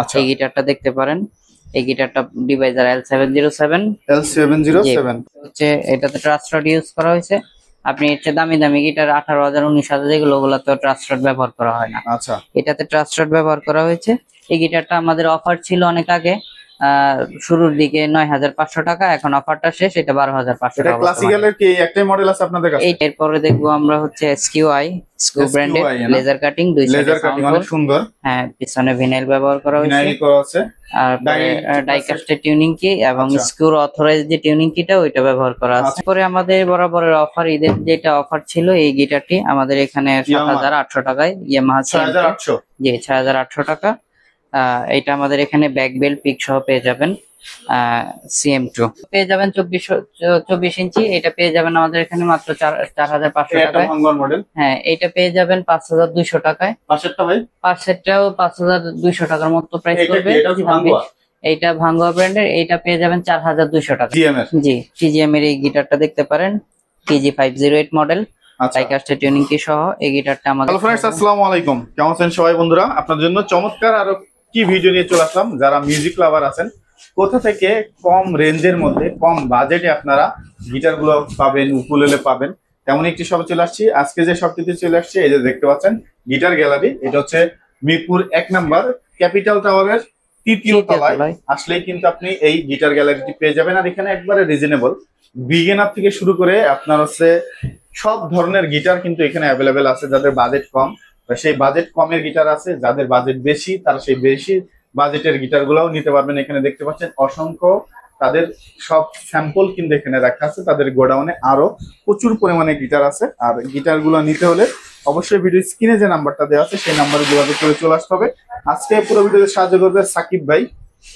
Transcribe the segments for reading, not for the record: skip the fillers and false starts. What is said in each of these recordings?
আচ্ছা, এই গিটারটা দেখতে পারেন। এই গিটারটা ডিভাইজার L707 L707 হচ্ছে, এটাতে ট্রাস্টড ইউজ করা হয়েছে। আপনি এর চেয়ে দামি দামি গিটার 18,000 19,000 যেগুলো, ওগুলোতে ট্রাস্টড ব্যবহার করা হয় না। আচ্ছা, এটাতে ট্রাস্টড ব্যবহার করা হয়েছে। এই গিটারটা আমাদের অফার ছিল অনেক আগে, শুরুর দিকে 9,500 টাকা, এখন অফারটা শেষ, এটা 12,500 এটা টাকা। ক্লাসিক্যালের কি একটাই মডেল আছে আপনাদের কাছে? এরপরে দেখবো আমরা হচ্ছে স্কিউ ব্র্যান্ডের লেজার কাটিং, দুই সাইডে লেজার কাটিং অনেক সুন্দর। হ্যাঁ, পিছনে ভিনাইল ব্যবহার করা হয়েছে, ভিনাইল করা আছে, আর ডাইকাস্টের টিউনিং কি এবং আচ্ছা। স্ক্রুর অথরাইজ যে টিউনিং কিটা ওইটা ব্যবহার করা আছে। পরে আমাদের বরাবরের অফার, ঈদের যেটা অফার ছিল, এই গিটারটি আমাদের এখানে 7,800 টাকায়, ইয়ামাহা 6,800, জি 6,800 টাকা। এটা আমাদের এখানে ব্যাক বেল পিক সহ পেয়ে যাবেন। CM2 পেয়ে যাবেন 24 ইঞ্চি, এটা পেয়ে যাবেন আমাদের এখানে মাত্র 4,500 টাকায়। হ্যাঁ, এটা পেয়ে যাবেন 5,200 টাকায়। পাশেরটাও 5,200 টাকার মতো প্রাইস করবে। এইটা ভাঙ্গুয়া ব্র্যান্ডের, এইটা পেয়ে যাবেন 4,200 টাকা। জি, TGM এর এই গিটারটা দেখতে পারেন, TG508 মডেল, ডাইকাস্টের টিউনিং কি সহ এই গিটারটা আমাদের। হ্যালো फ्रेंड्स, আসসালামু আলাইকুম। কেমন আছেন সবাই বন্ধুরা? আপনাদের জন্য চমৎকার আরো কি ভিডিও নিয়ে চলে আসলাম। যারা মিউজিক লাভার আছেন, কোথা থেকে কম রেঞ্জের মধ্যে কম বাজেটে আপনারা গিটার গুলো পাবেন, উকুলেলে পাবেন, তেমন একটি শপে চলে আসছি। আজকে যে শপটিতে চলে আসছে, এই যে দেখতে পাচ্ছেন গিটার গ্যালারি। এটা হচ্ছে মিরপুর 1 নম্বর ক্যাপিটাল টাওয়ারের 3য় তলায় আসলেই কিন্তু আপনি এই গিটার গ্যালারিটি পেয়ে যাবেন। আর এখানে একবারে রিজনেবল, বিগিনার থেকে শুরু করে আপনার হচ্ছে সব ধরনের গিটার কিন্তু এখানে অ্যাভেলেবেল আছে। যাদের বাজেট কম, সেই বাজেট কমের গিটার আছে, যাদের বাজেট বেশি তারা সেই বেশি বাজেটের গিটার গুলাও নিতে পারবেন। এখানে দেখতে পাচ্ছেন অসংখ্য তাদের সব স্যাম্পল কিন্তু এখানে রাখা আছে। তাদের গোডাউনে আরো প্রচুর পরিমাণে গিটার আছে। আর গিটার গুলো নিতে হলে অবশ্যই ভিডিও স্ক্রিনে যে নাম্বারটা দেওয়া আছে সেই নাম্বারে যোগাযোগ করে চলে আসতে হবে। আজকে পুরো ভিডিওতে সাহায্য করবে সাকিব ভাই।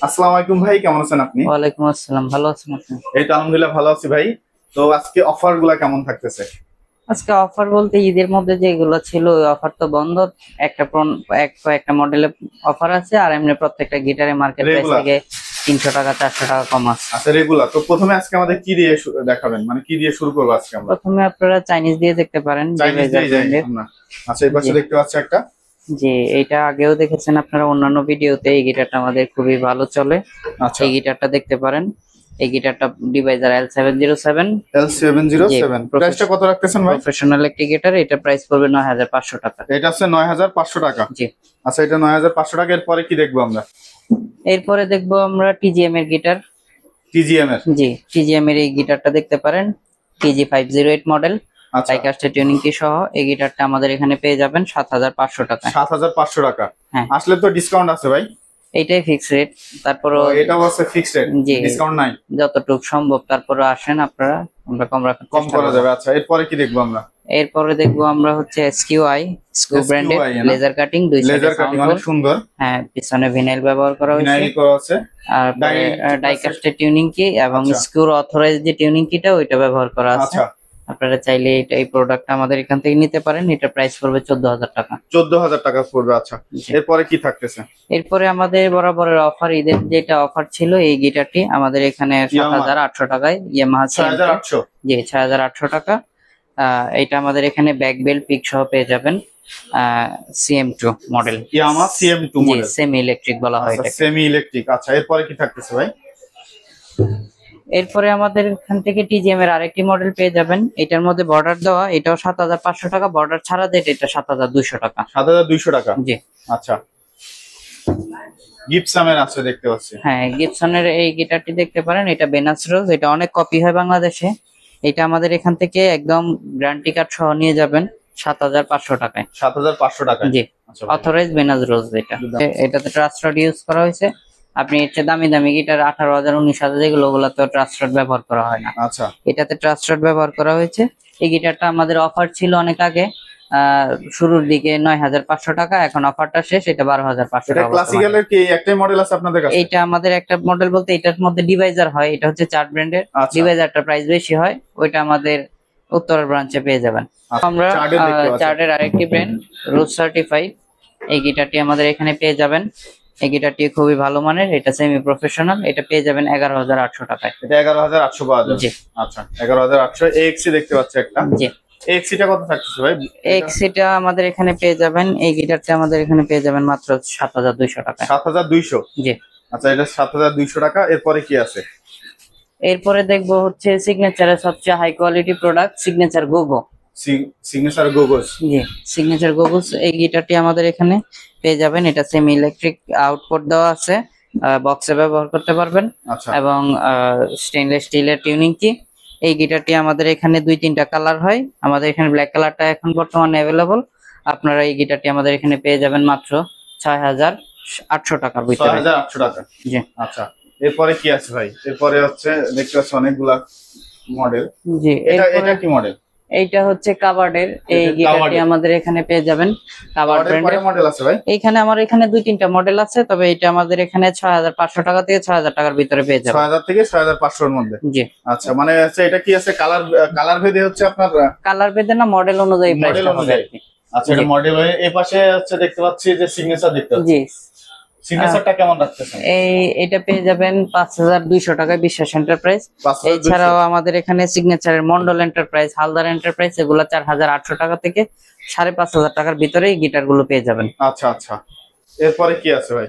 আসসালামু আলাইকুম ভাই, কেমন আছেন আপনি? ওয়ালাইকুম আসসালাম, ভালো আছেন আপনি? এই তো আলহামদুলিল্লাহ ভালো আছি ভাই। তো আজকে অফার গুলা কেমন থাকতেছে? আজকে অফার বলতে ঈদের মধ্যে যেগুলো ছিল ওই অফার তো বন্ধ। একটা মডেলে অফার আছে, আর এমনি প্রত্যেকটা গিটারে মার্কেট প্রাইস থেকে 300 টাকা 400 টাকা কম আছে। আচ্ছা, রেগুলার। তো প্রথমে আজকে আমাদের কি দিয়ে দেখাবেন, মানে কি দিয়ে শুরু করব আজকে আমরা? প্রথমে আপনারা চাইনিজ দিয়ে দেখতে পারেন। আচ্ছা, এই পাশে দেখতে পাচ্ছি একটা। জি, এটা আগেও দেখেছেন আপনারা অন্যান্য ভিডিওতে। এই গিটারটা আমাদের খুবই ভালো চলে। আচ্ছা, এই গিটারটা দেখতে পারেন। এই গিটারটা ডিভাইজার L707 প্রাইসটা কত রাখতেছেন ভাই? প্রফেশনাল একটি গিটার, এটা প্রাইস পড়বে 9,500 টাকা। এটা আছে 9,500 টাকা। জি, আচ্ছা, এটা 9,500 টাকা। এরপরে কি দেখবো আমরা? এরপরে দেখবো আমরা TGM এর গিটার। TGM এর? জি, TGM এর এই গিটারটা দেখতে পারেন, TG508 মডেল, ডাইকাস্টের টিউনিং কি সহ এই গিটারটা আমাদের এখানে পেয়ে যাবেন 7,500 টাকা। 7,500 টাকা। হ্যাঁ, আসলে তো ডিসকাউন্ট আছে ভাই? এইটাই ফিক্স রেট। তারপরে এটাও আছে ফিক্স রেট, ডিসকাউন্ট নাই? যতটুকু সম্ভব তারপরে আসেন আপনারা, আমরা কম করা যাবে। আচ্ছা, এরপরে কি দেখবো আমরা? এরপরে দেখবো আমরা হচ্ছে স্কিউ ব্র্যান্ডের লেজার কাটিং, দুই সাইডে অনেক সুন্দর। হ্যাঁ, পিছনে ভিনাইল ব্যবহার করা হয়েছে, আর ডাইকাস্টের টিউনিং কি এবং স্ক্রুর অথরাইজ যে টিউনিং কিটা ওইটা ব্যবহার করা আছে। আপনারা চাইলে এই প্রোডাক্টটা আমাদের এখান থেকে নিতে পারেন। এটা প্রাইস পড়বে 14,000 টাকা। 14,000 টাকা পড়বে। আচ্ছা, এরপরে কি থাকতেছে? এরপরে আমাদের বরাবরের অফার, ঈদের যেটা অফার ছিল, এই গিটারটি আমাদের এখানে 7,800 টাকায়, ইয়ামাহা 6,800। জি 6,800 টাকা। এটা আমাদের এখানে ব্যাক বেল পিক সহ পেয়ে যাবেন। CM2 model, Yamaha CM2 model, semi electric বলা হয় এটা। Semi electric. আচ্ছা, এরপরে কি থাকতেছে ভাই? এরপরে আমাদের এখান থেকে TGM এর আরেকটি মডেল পেয়ে যাবেন। এটার মধ্যে বর্ডার দেওয়া, এটাও 7,500 টাকা। বর্ডার ছাড়া যেটা, এটা 7,200 টাকা। 7,200 টাকা। জি। আচ্ছা, গিবসনের আছে দেখতে পাচ্ছি। হ্যাঁ, গিবসনের এই গিটারটি দেখতে পারেন। এটা বেনাস রোজ, এটা অনেক কপি হয় বাংলাদেশে। এটা আমাদের এখান থেকে একদম গ্যারান্টি কার্ড সহ নিয়ে যাবেন 7,500 টাকায়। 7,500 টাকা। জি, অথরাইজ বেনাস রোজ এটা। এটাতে ট্রাস্টড ইউজ করা হয়েছে। আপনি এর চেয়ে দামি দামি গিটার 18,000 19,000 যেগুলো, ওগুলোতে ট্রাস্টড ব্যবহার করা হয় না। আচ্ছা, এটাতে ট্রাস্টড ব্যবহার করা হয়েছে। এই গিটারটা আমাদের অফার ছিল অনেক আগে, শুরুর দিকে 9,500 টাকা, এখন অফারটা শেষ, এটা 12,500 টাকা। ক্লাসিক্যালের কি একটাই মডেল আছে আপনাদের কাছে? এটা আমাদের একটা মডেল বলতে এটার মধ্যে ডিভাইজার হয়, এটা হচ্ছে চার্ট ব্র্যান্ডের। ডিভাইজারটা প্রাইস বেশি হয়, ওইটা আমাদের উত্তরের ব্রাঞ্চে পেয়ে যাবেন। আমরা চার্টের আরেকটি ব্র্যান্ড রুট সার্টিফাইড, এই গিটারটি আমাদের এখানে পেয়ে যাবেন। এই গিটারটি খুবই ভালো মানের, এটা সেমি প্রফেশনাল, এটা পেয়ে যাবেন 11,800 টাকায়। এটা 11,800 পাওয়া যাবে। জি। আচ্ছা, 11,800। AXC দেখতে পাচ্ছি একটা। জি, এক্সিটা কত থাকতেছে ভাই? এক্সিটা আমাদের এখানে পেয়ে যাবেন, এই গিটারটা আমাদের এখানে পেয়ে যাবেন মাত্র 7200 টাকা। 7200? জি। আচ্ছা, এটা 7200 টাকা। এরপরে কি আছে? এরপরে দেখবো হচ্ছে সিগনেচারের সবচেয়ে high quality product, Signature GoGo. Signature GoGos? জি, সিগনেচার গোগোস। এই গিটারটি আমাদের এখানে পেয়ে যাবেন। এটা সেমি ইলেকট্রিক আউটপুট দেওয়া আছে, বক্সে ব্যবহার করতে পারবেন। আচ্ছা। এবং স্টেনলেস স্টিলের টিউনিং কি। এই গিটারটি আমাদের এখানে 2-3টা কালার হয়। আমাদের এখানে ব্ল্যাক কালারটা এখন বর্তমানে অ্যাভেলেবল। আপনারা এই গিটারটি আমাদের এখানে পেয়ে যাবেন মাত্র 6800 টাকার ভিতরে। 6800 টাকা? জি। আচ্ছা, এরপরে কি আছে ভাই? এরপরে হচ্ছে দেখতে পাচ্ছি অনেকগুলা মডেল। জি, এটা কি মডেল? এইটা হচ্ছে কাভার্ডের। এই গিটারটি আমাদের এখানে পেয়ে যাবেন কাভার্ড ব্র্যান্ডের। মডেল আছে ভাই? এইখানে আমার এখানে 2-3টা মডেল আছে, তবে এটা আমাদের এখানে 6500 টাকা থেকে 6000 টাকার ভিতরে পেয়ে যাবেন। 6000 থেকে 6500 এর মধ্যে? জি। আচ্ছা, মানে হচ্ছে এটা কি আছে কালার ভেদে হচ্ছে আপনার? কালার ভেদে না, মডেল অনুযায়ী প্রাইসটা হবে আর কি। আচ্ছা, এটা মডেল হয়ে এই পাশে হচ্ছে দেখতে পাচ্ছি যে সিগনেচার দেখতে পাচ্ছি। জি। সিগনেচারটা কেমন রাখতেছেন? এটা পেয়ে যাবেন 5200 টাকায় বিশ্বাস এন্টারপ্রাইজ। এছাড়াও আমাদের এখানে সিগনেচারের মন্ডল এন্টারপ্রাইজ, হালদার এন্টারপ্রাইজ, এগুলো 4800 টাকা থেকে 5500 টাকার ভিতরে এই গিটার গুলো পেয়ে যাবেন। আচ্ছা আচ্ছা, এরপরে কি আছে ভাই?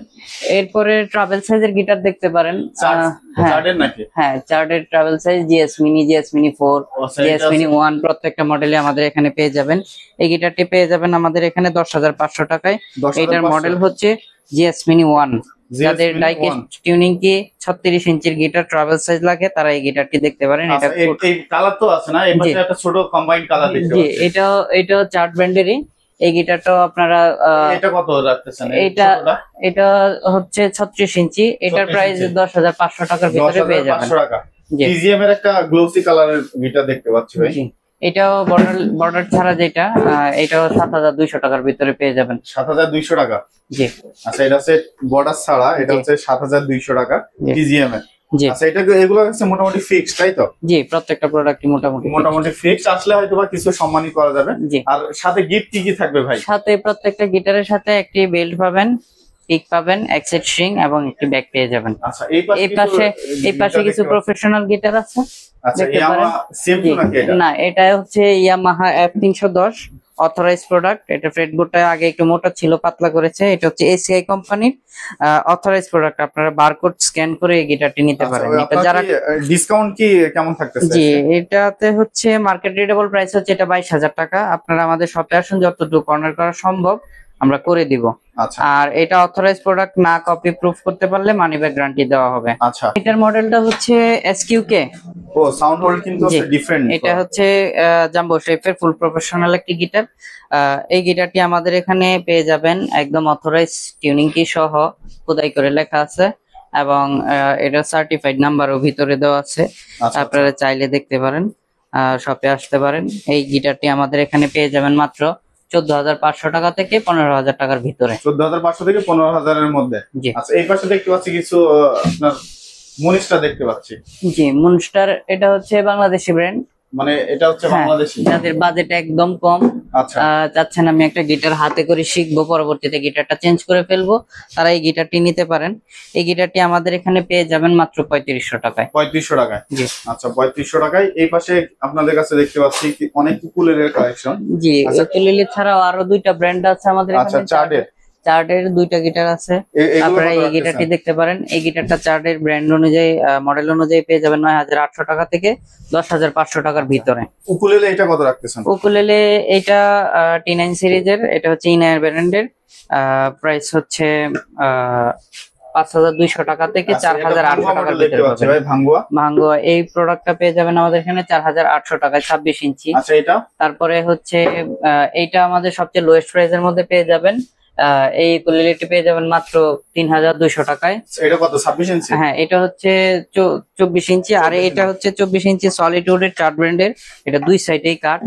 এরপরে ট্রাভেল সাইজের গিটার দেখতে পারেন। চার্ডের নাকি? হ্যাঁ, চার্ডের travel size, GS mini, GS mini 4, GS mini 1 প্রত্যেকটা মডেলে আমাদের এখানে পেয়ে যাবেন। এই গিটারটি পেয়ে যাবেন আমাদের এখানে 10500 টাকায়। এটার মডেল হচ্ছে জিএস মিনি 1। যাদের ডাইকেস্ট টিউনিং কি 36 ইঞ্চির গিটার ট্রাভেল সাইজ লাগে, তারা এই গিটারটি দেখতে পারেন। এটা এই কালার তো আছে না, এই পাশে একটা ছোট কম্বাইন্ড কালার দেখতে পাচ্ছি। জি, এটাও চার্ট ব্র্যান্ডেরই। এই গিটারটাও আপনারা এটা কত রাখতেছেন? এটা হচ্ছে 36 ইঞ্চি। এটার প্রাইস 10500 টাকার ভিতরে পেয়ে যাবেন। 10500 টাকা। টিজিএম এর একটা গ্লোসি কালারের গিটার দেখতে পাচ্ছি ভাই। এটাও বর্ডার ছাড়া যেটা, এটাও 7200 টাকার ভিতরে পেয়ে যাবেন। 7200 টাকা? জি। আচ্ছা, এটা হচ্ছে বর্ডার ছাড়া, এটা হচ্ছে 7200 টাকা টিজিএম এর। জি। আচ্ছা, এগুলো হচ্ছে মোটামুটি ফিক্সড, তাই তো? জি, প্রত্যেকটা প্রোডাক্টই মোটামুটি ফিক্সড। আসলে হয়তো বা কিছু সম্মানই করা যাবে। আর সাথে গিফট কি থাকবে ভাই? সাথে প্রত্যেকটা গিটারের সাথে একটি বেল্ট পাবেন, পিক পাবেন, এক্সেট স্ট্রিং এবং একটি ব্যাগ পেয়ে যাবেন। আচ্ছা, এই পাশে কিছু প্রফেশনাল গিটার আছে। আচ্ছা, ইয়ামাহা সেম টু নাকি এটা? না, এটা হচ্ছে ইয়ামাহা F310 অথরাইজ প্রোডাক্ট। এটা ফ্রেটবোর্ডটা আগে একটু মোটা ছিল, পাতলা করেছে। এটা হচ্ছে এসিআই কোম্পানির অথরাইজ প্রোডাক্ট। আপনারা বারকোড স্ক্যান করে এই গিটারটি নিতে পারেন। এটা যারা ডিসকাউন্ট কি কেমন থাকতেছে? জি, এটাতে হচ্ছে মার্কেট রিডেবল প্রাইস হচ্ছে এটা 22000 টাকা। আপনারা আমাদের শপে আসুন, যতটুকু কর্নার করা সম্ভব আমরা করে দিব। আচ্ছা। আর এটা অথরাইজ প্রোডাক্ট না কপি প্রুফ করতে পারলে মানি ব্যাক গ্যারান্টি দেওয়া হবে। আচ্ছা, এটার মডেলটা হচ্ছে এসকিউকে। ও, সাউন্ড হোল্ড কিন্তু ডিফারেন্ট। এটা হচ্ছে জাম্বো শেপের ফুল প্রফেশনাল একটি গিটার। এই গিটারটি আমাদের এখানে পেয়ে যাবেন একদম অথরাইজ টিউনিং কি সহ, খোদাই করে লেখা আছে এবং এটা সার্টিফাইড নাম্বারও ভিতরে দেওয়া আছে। আপনারা চাইলে দেখতে পারেন, শপে আসতে পারেন। এই গিটারটি আমাদের এখানে পেয়ে যাবেন মাত্র 14500 টাকা থেকে 15000 টাকার ভিতরে। 14500 থেকে 15000 এর মধ্যে? আচ্ছা, এই পাশে দেখতে পাচ্ছি কিছু আপনার মুনস্টার দেখতে পাচ্ছি। জি, মুনস্টার এটা হচ্ছে বাংলাদেশি ব্র্যান্ড। মানে এটা হচ্ছে বাংলাদেশি? যাদের বাজেট একদম কম, আচ্ছা, চাচ্ছেন আমি একটা গিটার হাতে করে শিখবো, পরবর্তীতে গিটারটা চেঞ্জ করে ফেলবো, তারা এই গিটারটি নিতে পারেন। এই গিটারটি আমাদের এখানে পেয়ে যাবেন মাত্র 3500 টাকায়। 3500 টাকায়? জি। আচ্ছা, 3500 টাকায়। এই পাশে আপনাদের কাছে দেখতে পাচ্ছি অনেক উকুলেলের কালেকশন। জি, উকুলেলে ছাড়াও আরো 2টা ব্র্যান্ড আছে আমাদের এখানে। আচ্ছা, চার্ডের 2টা গিটার আছে। আপনারা এই গিটারটি দেখতে পারেন। এই গিটারটা চার্ডের ব্র্যান্ড অনুযায়ী, মডেল অনুযায়ী পেয়ে যাবেন 9800 টাকা থেকে 10500 টাকার ভিতরে। উকুলেলে এটা কত রাখতেছেন? উকুলেলে এটা T9 সিরিজের, এটা হচ্ছে ইনার ব্র্যান্ডের। প্রাইস হচ্ছে 5200 টাকা থেকে 4800 টাকার ভিতরে পাবেন। ভাঙ্গুয়া এই প্রোডাক্টটা পেয়ে যাবেন আমাদের এখানে 4800 টাকায়, 26 ইঞ্চি। আচ্ছা, এটা তারপরে হচ্ছে এইটা আমাদের সবচেয়ে লোয়েস্ট প্রাইসের মধ্যে পেয়ে যাবেন। এই উকুলেলেটি পেয়ে যাবেন মাত্র 3200 টাকায়। এটা কত? 26 ইঞ্চি? হ্যাঁ, এটা হচ্ছে 24 ইঞ্চি। আর এটা হচ্ছে 24 ইঞ্চি সলিড চার্ট ব্র্যান্ডের। এটা দুই সাইডেই কাট।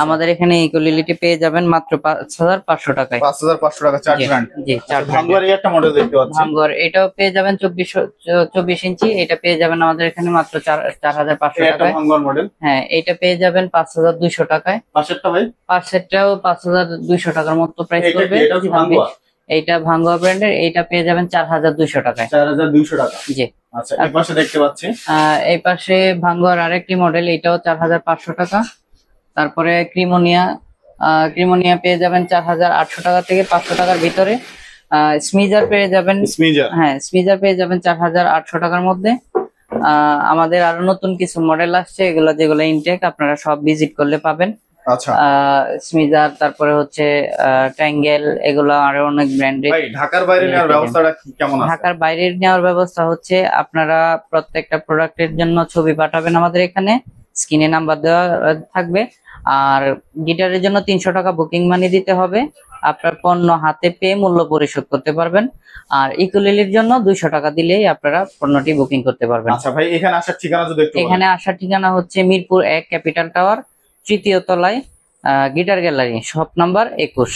আমাদের এখানে এই উকুলেলেটি পেয়ে যাবেন মাত্র 5500 টাকায়। 5500 টাকা চার্ট ব্র্যান্ড? জি, চার্ট ভাঙ্গুয়ার একটা মডেল দেখতে পাচ্ছি। ভাঙ্গুয়ার এটাও পেয়ে যাবেন 24 ইঞ্চি। এটা পেয়ে যাবেন আমাদের এখানে মাত্র 4500 টাকায়। ভাঙ্গুয়ার মডেল? হ্যাঁ, এটা পেয়ে যাবেন 5200 টাকায়। পাশেরটা ভাই? পাশেরটাও 5200 টাকার মতো প্রাইস করবে। এটা কি ভাঙ্গুয়া? এইটা ভাঙ্গুয়া ব্র্যান্ডের। এইটা পেয়ে যাবেন 4200 টাকায়। 4200 টাকা? জি। আচ্ছা, এই পাশে দেখতে পাচ্ছি এই পাশে ভাঙ্গুয়ার আরেকটি মডেল, এটাও 4500 টাকা। তারপরে ক্রিমোনিয়া, ক্রিমোনিয়া পেয়ে যাবেন 4800 টাকা থেকে 500 টাকার ভিতরে। স্মিজার পেয়ে যাবেন, স্মিজার। হ্যাঁ স্মিজার পেয়ে যাবেন 4800 টাকার মধ্যে। আমাদের আরো নতুন কিছু মডেল আসছে, এগুলো যেগুলো ইনটেক আপনারা সব ভিজিট করলে পাবেন। আচ্ছা স্মিজার, তারপরে হচ্ছে ট্যাঙ্গেল, এগুলো আরো অনেক ব্র্যান্ডেড। ভাই ঢাকার বাইরে নেওয়ার ব্যবস্থাটা কেমন আছে? ঢাকার বাইরে নেওয়ার ব্যবস্থা হচ্ছে আপনারা প্রত্যেকটা প্রোডাক্টের জন্য ছবি পাঠাবেন আমাদের এখানে, স্ক্রিনে নাম্বার দেওয়া থাকবে। আর গিটারের জন্য 300 টাকা বুকিং মানি দিতে হবে, আপনার পণ্য হাতে পেয়ে মূল্য পরিশোধ করতে পারবেন। আর ইকুলেলির জন্য 200 টাকা দিলেই আপনারা পণ্যটি বুকিং করতে পারবেন। আচ্ছা ভাই, এখানে আসার ঠিকানা যদি একটু বলেন। এখানে আসার ঠিকানা হচ্ছে মিরপুর 1 ক্যাপিটাল টাওয়ার, 3য় তলায়, গিটার গ্যালারি, শপ নাম্বার 21।